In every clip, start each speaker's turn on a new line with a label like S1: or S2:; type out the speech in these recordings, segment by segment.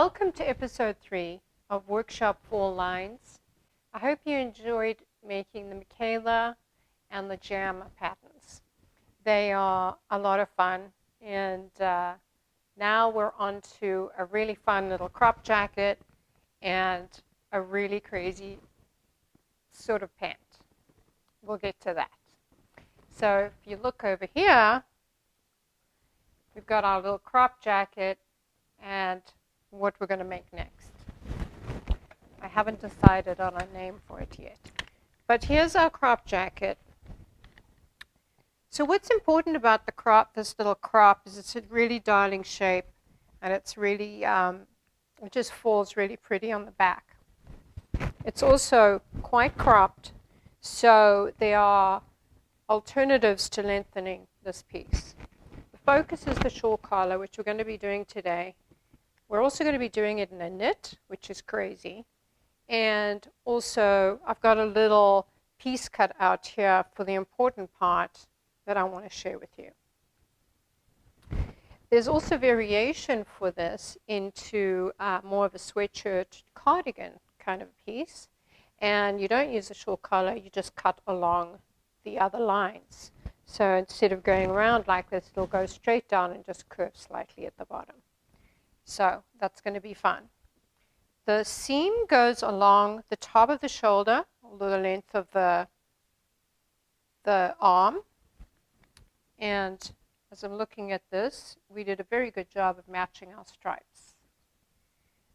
S1: Welcome to episode 3 of Workshop 4 Lines. I hope you enjoyed making the Michaela and the Jam patterns. They are a lot of fun, and now we're on to a really fun little crop jacket and a really crazy sort of pant. We'll get to that. So if you look over here, we've got our little crop jacket and what we're going to make next. I haven't decided on a name for it yet. But here's our crop jacket. So what's important about the crop, this little crop, is it's a really darling shape, and it's really, it just falls really pretty on the back. It's also quite cropped, so there are alternatives to lengthening this piece. The focus is the shawl collar, which we're going to be doing today. We're also going to be doing it in a knit, which is crazy. And also, I've got a little piece cut out here for the important part that I want to share with you. There's also variation for this into more of a sweatshirt cardigan kind of piece. And you don't use a shawl collar, you just cut along the other lines. So instead of going around like this, it'll go straight down and just curve slightly at the bottom. So that's going to be fun. The seam goes along the top of the shoulder, or the length of the arm. And as I'm looking at this, we did a very good job of matching our stripes.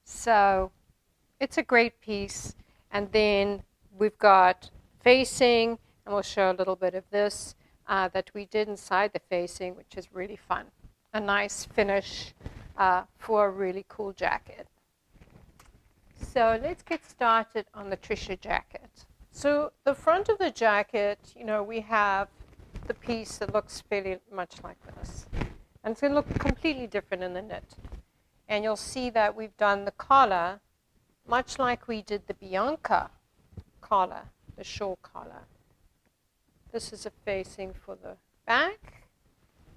S1: So it's a great piece. And then we've got facing, and we'll show a little bit of this that we did inside the facing, which is really fun. A nice finish for a really cool jacket. So let's get started on the TRISHA jacket. So the front of the jacket, we have the piece that looks fairly much like this. And it's going to look completely different in the knit. And you'll see that we've done the collar much like we did the Bianca collar, the shawl collar. This is a facing for the back,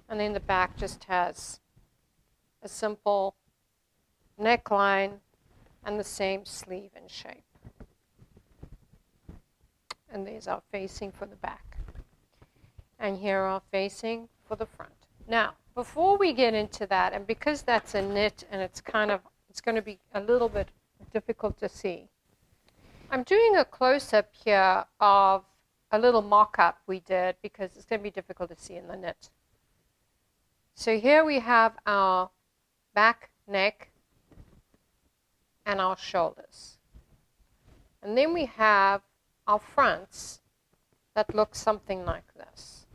S1: and then the back just has a simple neckline and the same sleeve and shape. And there's our facing for the back. And here our facing for the front. Now, before we get into that, and because that's a knit and it's going to be a little bit difficult to see, I'm doing a close-up here of a little mock-up we did because it's going to be difficult to see in the knit. So here we have our back neck and our shoulders. And then we have our fronts that look something like this.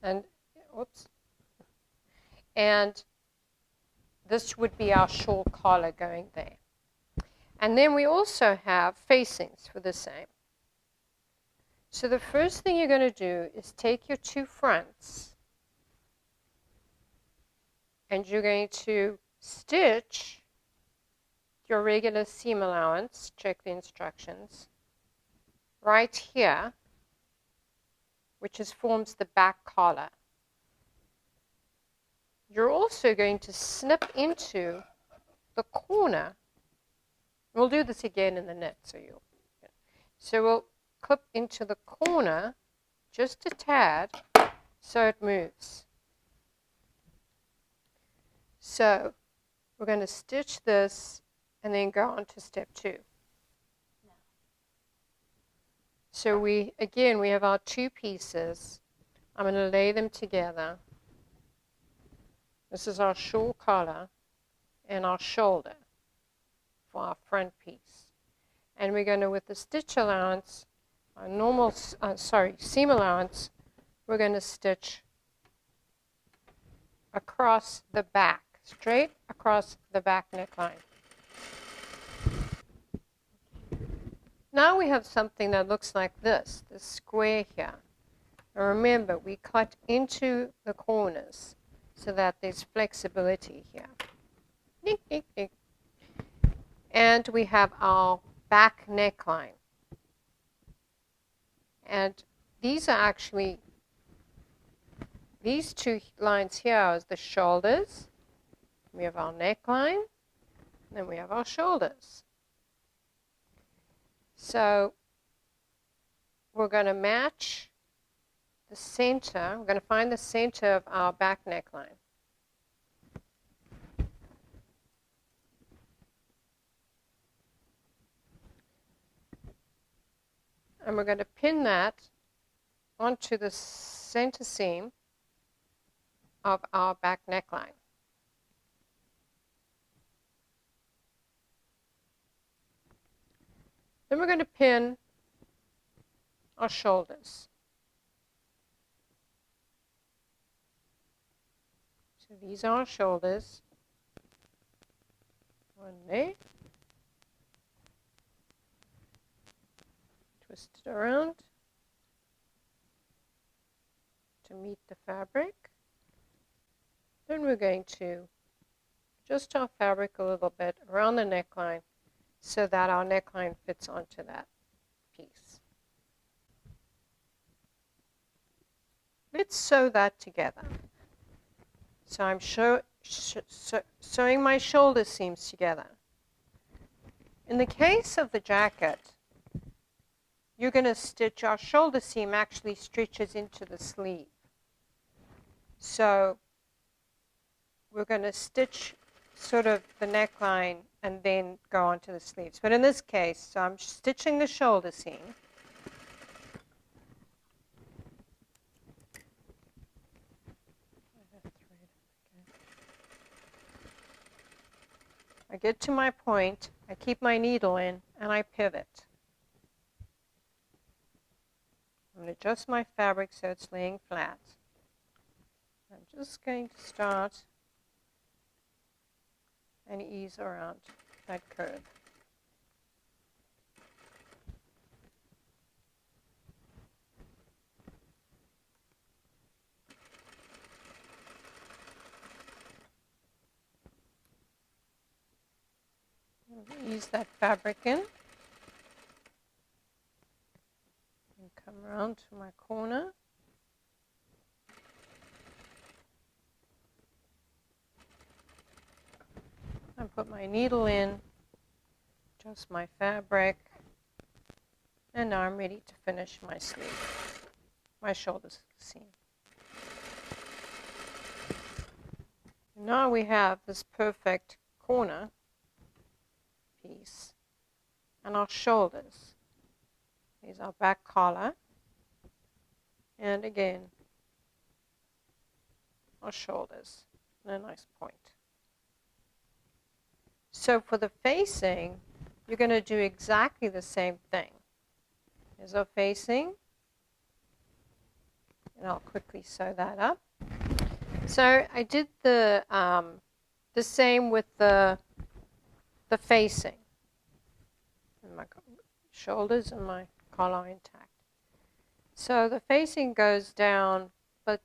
S1: And, whoops. And this would be our shawl collar going there. And then we also have facings for the same. So the first thing you're going to do is take your two fronts and you're going to stitch your regular seam allowance, check the instructions, right here, which forms the back collar. You're also going to snip into the corner. We'll do this again in the knit, so we'll clip into the corner just a tad so it moves. So we're going to stitch this and then go on to step 2. So we have our two pieces. I'm going to lay them together. This is our shawl collar and our shoulder for our front piece. And we're going to, with the stitch allowance, our normal, seam allowance, we're going to stitch across the back, straight across the back neckline. Now we have something that looks like this square here. Now remember, we cut into the corners so that there's flexibility here. And we have our back neckline. And these are actually, these two lines here are the shoulders. We have our neckline, Then we have our shoulders. So we're going to match the center. We're going to find the center of our back neckline. And we're going to pin that onto the center seam of our back neckline. Then we're going to pin our shoulders. So these are our shoulders. One there. Twist it around to meet the fabric. Then we're going to adjust our fabric a little bit around the neckline so that our neckline fits onto that piece. Let's sew that together. So I'm sewing my shoulder seams together. In the case of the jacket, you're going to stitch, our shoulder seam actually stretches into the sleeve. So we're going to stitch sort of the neckline and then go on to the sleeves. But in this case, so I'm stitching the shoulder seam. I get to my point, I keep my needle in, and I pivot. I'm going to adjust my fabric so it's laying flat. I'm just going to start and ease around that curve. Ease that fabric in. And come around to my corner. And put my needle in, adjust my fabric, and now I'm ready to finish my sleeve, my shoulder seam. Now we have this perfect corner piece and our shoulders. Here's our back collar, and again our shoulders and a nice point. So for the facing, you're going to do exactly the same thing. Here's our facing, and I'll quickly sew that up. So I did the same with the facing. And my shoulders and my collar are intact. So the facing goes down, but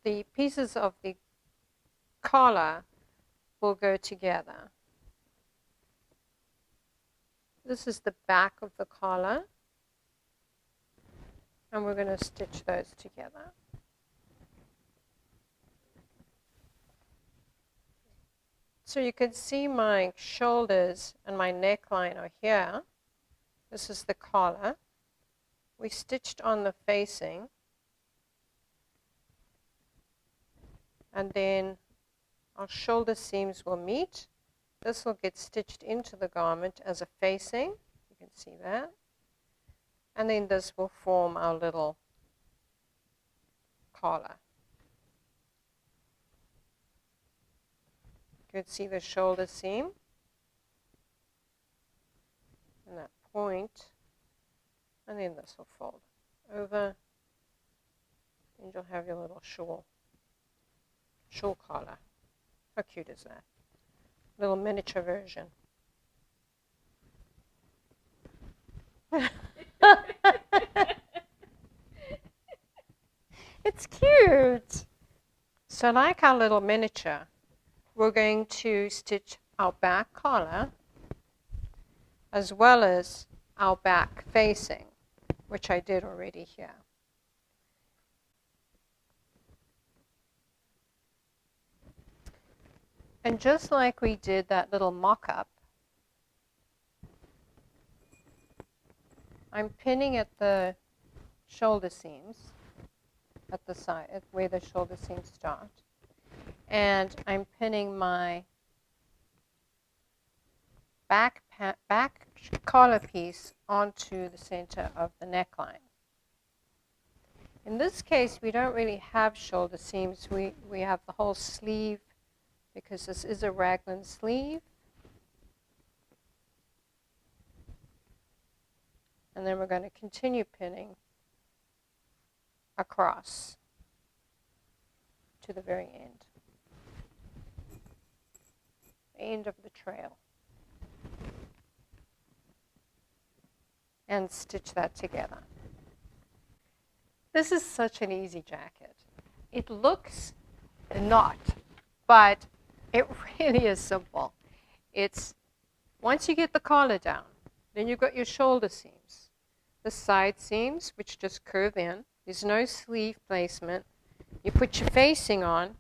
S1: the pieces of the collar will go together. This is the back of the collar, and we're going to stitch those together. So you can see my shoulders and my neckline are here. This is the collar. We stitched on the facing, and then our shoulder seams will meet. This will get stitched into the garment as a facing. You can see that. And then this will form our little collar. You can see the shoulder seam and that point. And then this will fold over, and you'll have your little shawl collar. How cute is that? Little miniature version. It's cute. So like our little miniature, we're going to stitch our back collar as well as our back facing, which I did already here. And just like we did that little mock-up I'm pinning at the shoulder seams, at the side, at where the shoulder seams start. And I'm pinning my back collar piece onto the center of the neckline. In this case, we don't really have shoulder seams. We have the whole sleeve because this is a raglan sleeve. And then we're going to continue pinning across to the very end of the trail. And stitch that together. This is such an easy jacket. It looks not, but it really is simple. It's, once you get the collar down, then you've got your shoulder seams. The side seams, which just curve in. There's no sleeve placement. You put your facing on,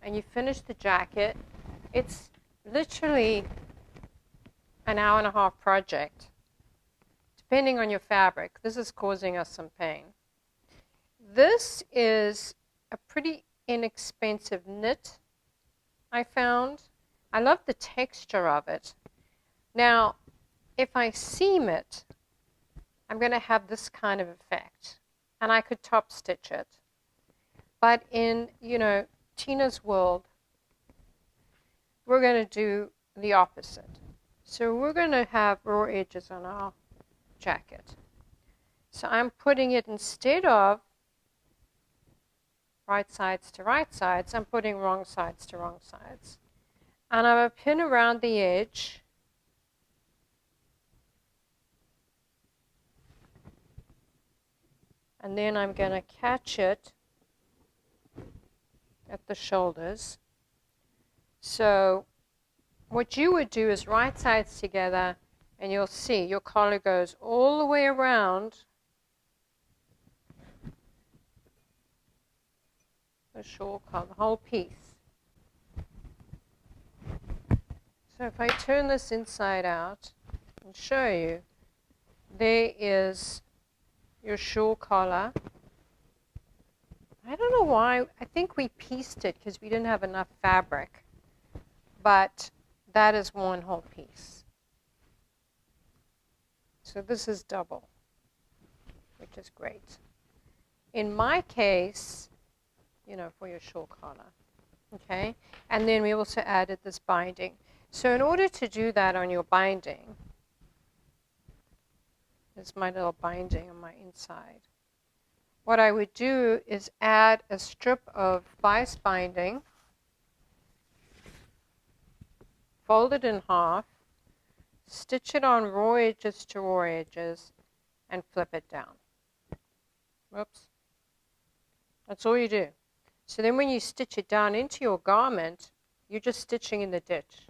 S1: and you finish the jacket. It's literally an hour and a half project, depending on your fabric. This is causing us some pain. This is a pretty inexpensive knit, I found. I love the texture of it. Now, if I seam it, I'm going to have this kind of effect. And I could top stitch it. But in, Tina's world, we're going to do the opposite. So we're going to have raw edges on our jacket. So I'm putting it, instead of right sides to right sides, I'm putting wrong sides to wrong sides. And I'm going to pin around the edge. And then I'm going to catch it at the shoulders. So what you would do is right sides together, and you'll see your collar goes all the way around the shawl collar, the whole piece. So if I turn this inside out and show you, there is your shawl collar. I don't know why. I think we pieced it because we didn't have enough fabric. But that is one whole piece. So this is double, which is great. In my case, for your shawl collar. Okay? And then we also added this binding. So in order to do that on your binding, there's my little binding on my inside. What I would do is add a strip of bias binding, fold it in half, stitch it on raw edges to raw edges, and flip it down. Whoops. That's all you do. So then when you stitch it down into your garment, you're just stitching in the ditch.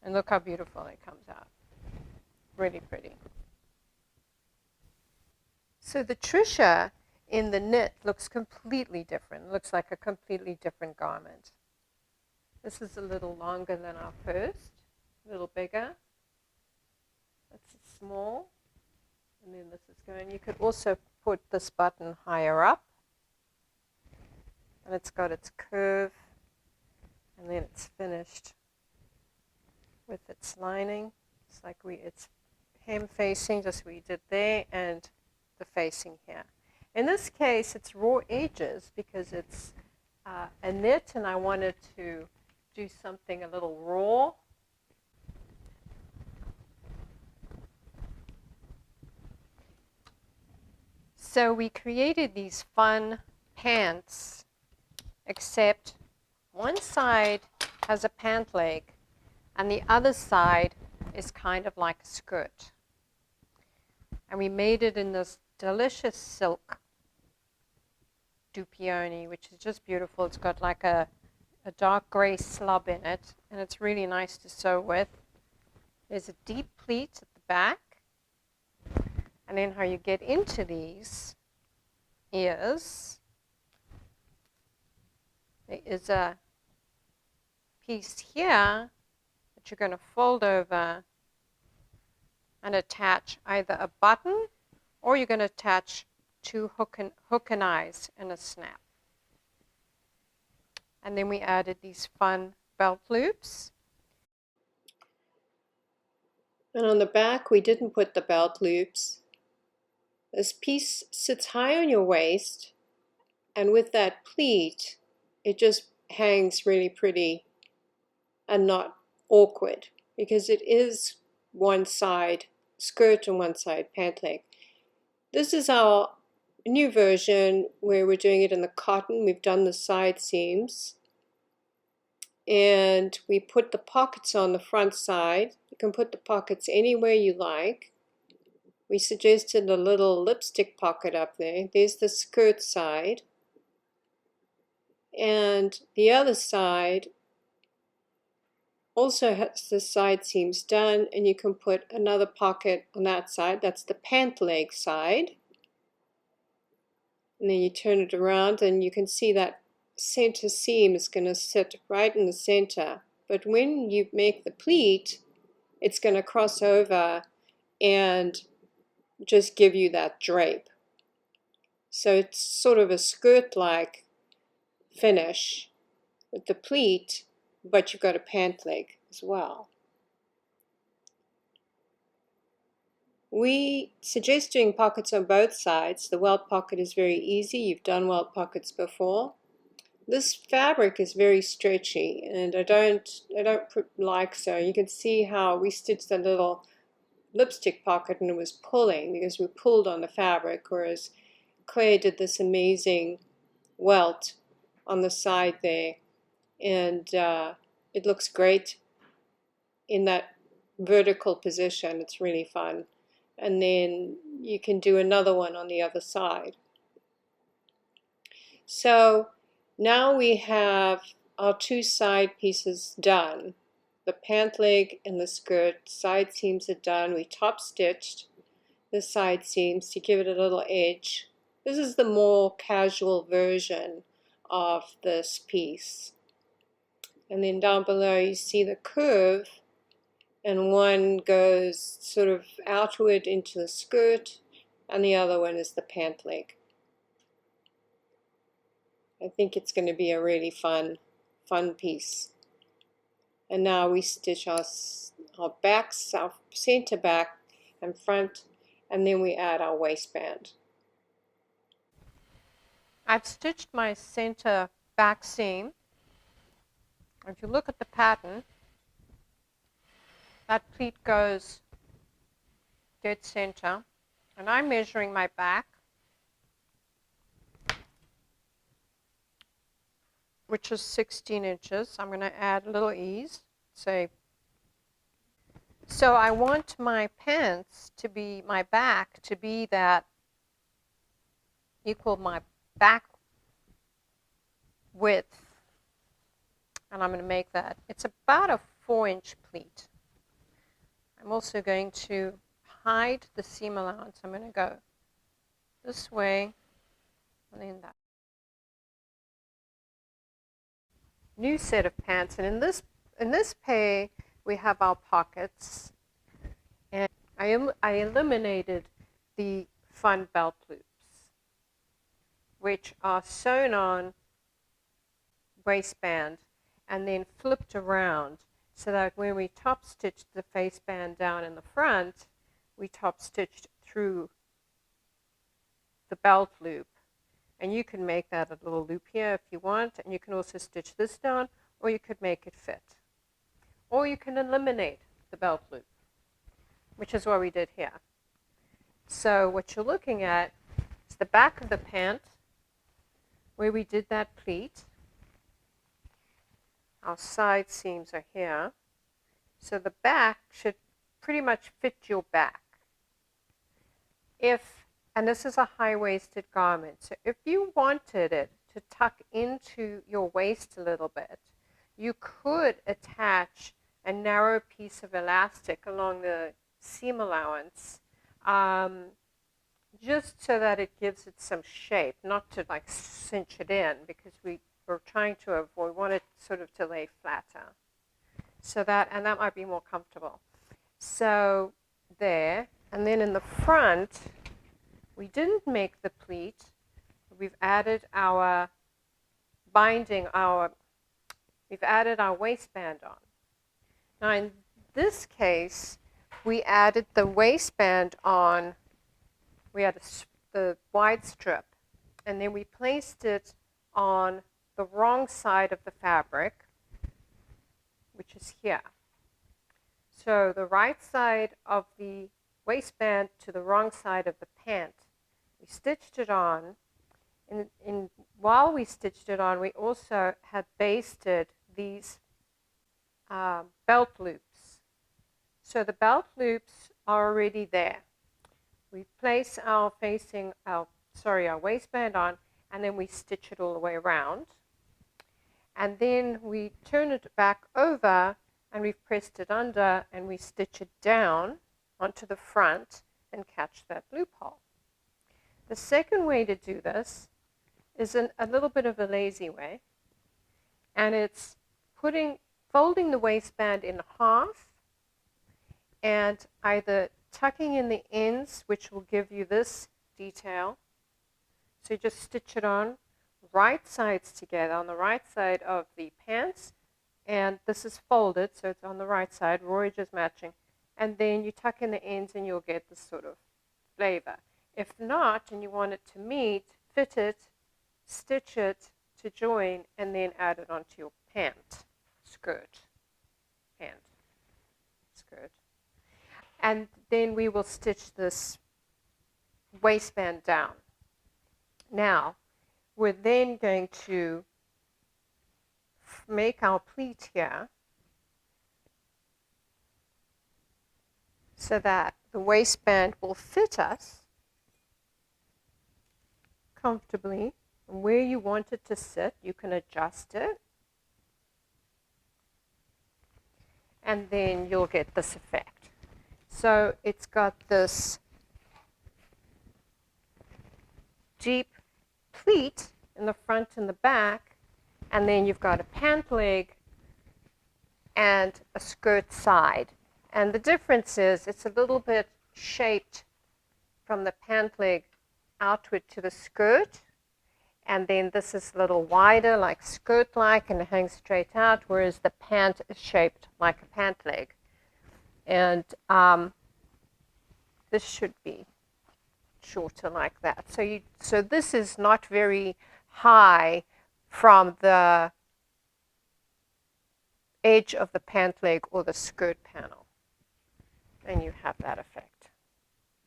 S1: And look how beautiful it comes out. Really pretty. So the TRISHA in the knit looks completely different. It looks like a completely different garment. This is a little longer than our first, a little bigger. That's small. And then this is going. You could also put this button higher up. And it's got its curve. And then it's finished with its lining. It's like it's hem facing, just what we did there, and the facing here. In this case, it's raw edges because it's a knit, and I wanted to do something a little raw. So we created these fun pants, except one side has a pant leg, and the other side is kind of like a skirt. And we made it in this delicious silk dupioni, which is just beautiful. It's got like a dark gray slub in it, and it's really nice to sew with. There's a deep pleat at the back. And then how you get into these is there is a piece here that you're going to fold over and attach either a button or you're going to attach two hook and eyes in a snap. And then we added these fun belt loops. And on the back, we didn't put the belt loops. This piece sits high on your waist, and with that pleat, it just hangs really pretty and not awkward, because it is one side skirt and one side pant leg. This is our new version where we're doing it in the cotton. We've done the side seams, and we put the pockets on the front side. You can put the pockets anywhere you like. We suggested a little lipstick pocket up there. There's the skirt side. And the other side also has the side seams done, and you can put another pocket on that side. That's the pant leg side. And then you turn it around and you can see that center seam is going to sit right in the center. But when you make the pleat, it's going to cross over and just give you that drape. So it's sort of a skirt-like finish with the pleat, but you've got a pant leg as well. We suggest doing pockets on both sides. The welt pocket is very easy. You've done welt pockets before. This fabric is very stretchy, and I don't like so. You can see how we stitched a little lipstick pocket and it was pulling because we pulled on the fabric, whereas Claire did this amazing welt on the side there, and it looks great in that vertical position. It's really fun. And then you can do another one on the other side. So now we have our two side pieces done. The pant leg and the skirt side seams are done. We top stitched the side seams to give it a little edge. This is the more casual version of this piece. And then down below you see the curve, and one goes sort of outward into the skirt and the other one is the pant leg. I think it's going to be a really fun piece. And now we stitch our backs, our center back and front, and then we add our waistband. I've stitched my center back seam. If you look at the pattern, that pleat goes dead center, and I'm measuring my back, which is 16 inches. I'm going to add a little ease, say. So I want my pants to be, my back to be that equal my back width, and I'm going to make that. It's about a 4-inch pleat. I'm also going to hide the seam allowance. I'm going to go this way and then that. New set of pants, and in this pair we have our pockets, and I eliminated the fun belt loops, which are sewn on waistband and then flipped around, so that when we top stitched the faceband down in the front, we top stitched through the belt loop. And you can make that a little loop here if you want, and you can also stitch this down, or you could make it fit. Or you can eliminate the belt loop, which is what we did here. So what you're looking at is the back of the pant, where we did that pleat. Our side seams are here. So the back should pretty much fit your back. And this is a high-waisted garment, so if you wanted it to tuck into your waist a little bit, you could attach a narrow piece of elastic along the seam allowance, just so that it gives it some shape, not to like cinch it in, because we're trying to avoid, we want it sort of to lay flatter. So that might be more comfortable. So there. And then in the front, we didn't make the pleat. We've added our binding, we've added our waistband on. Now in this case, we added the waistband on, we had the wide strip, and then we placed it on the wrong side of the fabric, which is here. So the right side of the waistband to the wrong side of the pant. We stitched it on. While we stitched it on, we also had basted these belt loops. So the belt loops are already there. We place our waistband on, and then we stitch it all the way around. And then we turn it back over, and we've pressed it under, and we stitch it down onto the front and catch that loophole. The second way to do this is a little bit of a lazy way, and it's folding the waistband in half and either tucking in the ends, which will give you this detail. So you just stitch it on right sides together on the right side of the pants, and this is folded, so it's on the right side, raw edges matching, and then you tuck in the ends and you'll get this sort of flavor. If not, and you want it to meet, fit it, stitch it to join, and then add it onto your pant, skirt, pant, skirt. And then we will stitch this waistband down. Now, we're then going to make our pleat here so that the waistband will fit us comfortably. And where you want it to sit, you can adjust it. And then you'll get this effect. So it's got this deep pleat in the front and the back, and then you've got a pant leg and a skirt side. And the difference is it's a little bit shaped from the pant leg outward to the skirt, and then this is a little wider, like skirt-like, and it hangs straight out, whereas the pant is shaped like a pant leg. And this should be shorter like that. So this is not very high from the edge of the pant leg or the skirt panel. And you have that effect.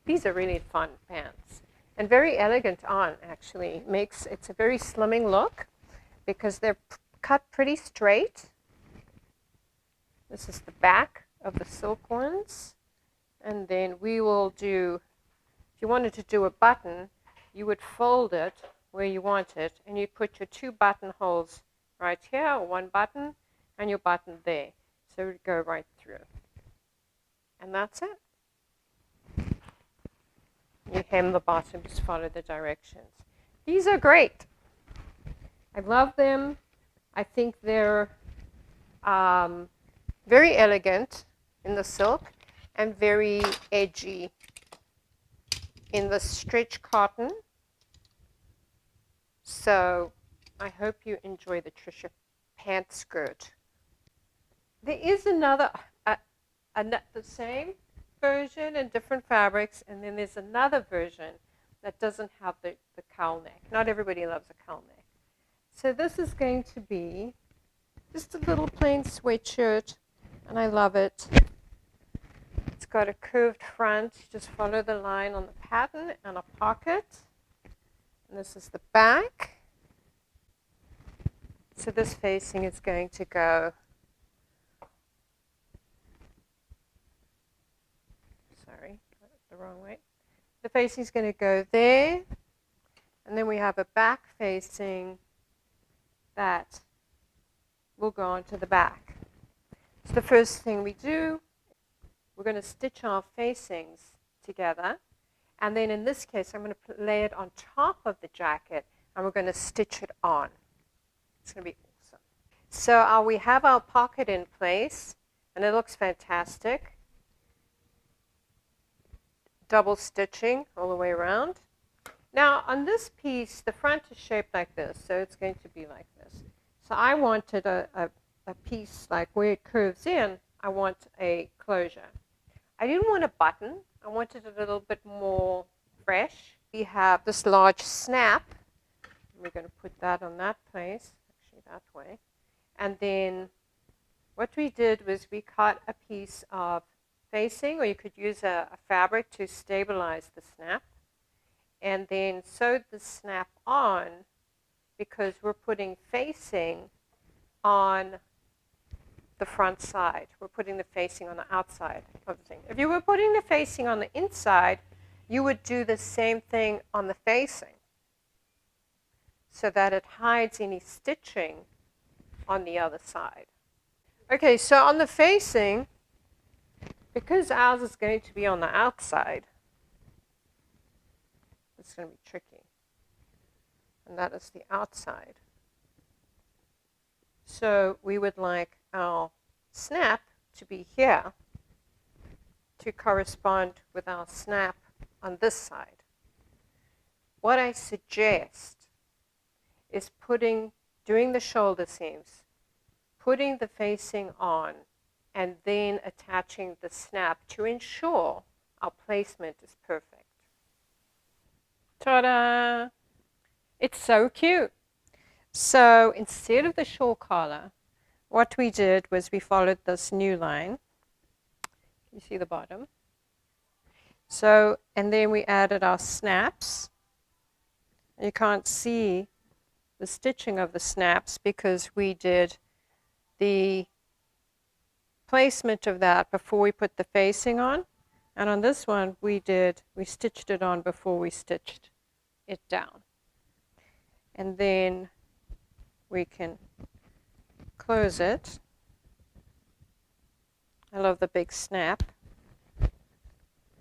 S1: These are really fun pants. And very elegant on, actually. It's a very slimming look because they're cut pretty straight. This is the back of the silk ones. And then we will do, if you wanted to do a button, you would fold it where you want it, and you put your 2 buttonholes right here, or 1 button, and your button there. So it would go right through. And that's it. You hem the bottom, just follow the directions. These are great. I love them. I think they're very elegant in the silk and very edgy in the stretch cotton. So I hope you enjoy the TRISHA pant skirt. There is another, the same version in different fabrics, and then there's another version that doesn't have the cowl neck. Not everybody loves a cowl neck. So this is going to be just a little plain sweatshirt, and I love it. It's got a curved front. You just follow the line on the pattern and a pocket. And this is the back. So this facing is going to go, sorry, got it the wrong way. The facing is going to go there. And then we have a back facing that will go onto the back. So the first thing we do, we're going to stitch our facings together. And then in this case, I'm going to lay it on top of the jacket, and we're going to stitch it on. It's going to be awesome. So we have our pocket in place, and it looks fantastic. double stitching all the way around. Now on this piece, the front is shaped like this, so it's going to be like this. So I wanted a piece like where it curves in, I want a closure. I didn't want a button. I wanted a little bit more fresh. We have this large snap. We're going to put that on that place, actually that way. And then what we did was we cut a piece of facing, or you could use a fabric to stabilize the snap, and then sewed the snap on because we're putting facing on the front side. We're putting the facing on the outside of the thing. If you were putting the facing on the inside, you would do the same thing on the facing so that it hides any stitching on the other side. Okay, so on the facing, because ours is going to be on the outside, it's going to be tricky. And that is the outside. So we would like our snap to be here to correspond with our snap on this side. What I suggest is doing the shoulder seams, putting the facing on, and then attaching the snap to ensure our placement is perfect. Ta-da! It's so cute. So instead of the shawl collar, what we did was we followed this new line. You see the bottom. So, and then we added our snaps. You can't see the stitching of the snaps because we did the placement of that before we put the facing on. And on this one, we stitched it on before we stitched it down. And then we can close it. I love the big snap.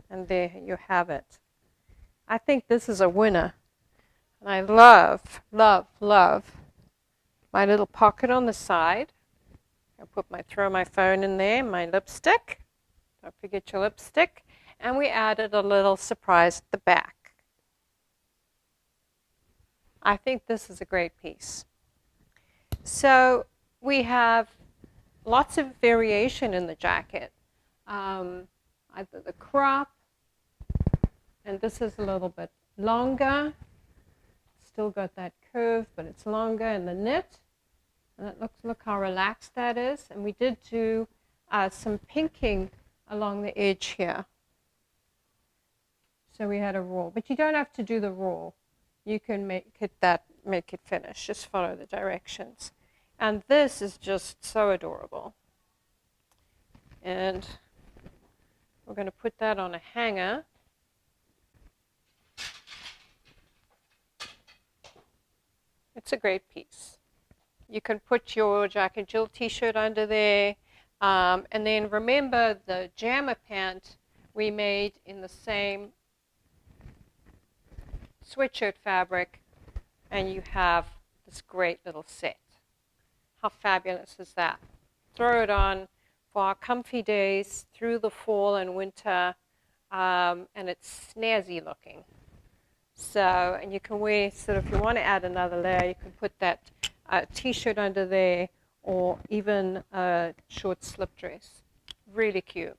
S1: And there you have it. I think this is a winner. And I love, love, love my little pocket on the side. I'll throw my phone in there, my lipstick. Don't forget your lipstick. And we added a little surprise at the back. I think this is a great piece. So we have lots of variation in the jacket. Either the crop, and this is a little bit longer. Still got that curve, but it's longer in the knit. And look how relaxed that is. And we did do some pinking along the edge here. So we had a roll, but you don't have to do the roll. You can make it finish. Just follow the directions. And this is just so adorable. And we're going to put that on a hanger. It's a great piece. You can put your Jack and Jill t-shirt under there. And then remember the jammer pant we made in the same sweatshirt fabric, and you have this great little set. How fabulous is that? Throw it on for our comfy days through the fall and winter, and it's snazzy looking. So, and you can wear if you want to add another layer, you can put that t-shirt under there, or even a short slip dress. Really cute.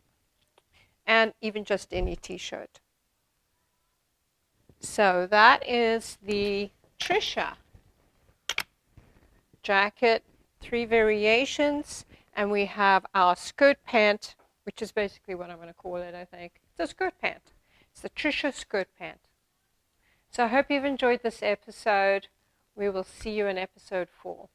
S1: And even just any t-shirt. So that is the TRISHA jacket, 3 variations, and we have our skirt pant, which is basically what I'm going to call it, I think. It's a skirt pant. It's the TRISHA skirt pant. So I hope you've enjoyed this episode. We will see you in episode 4.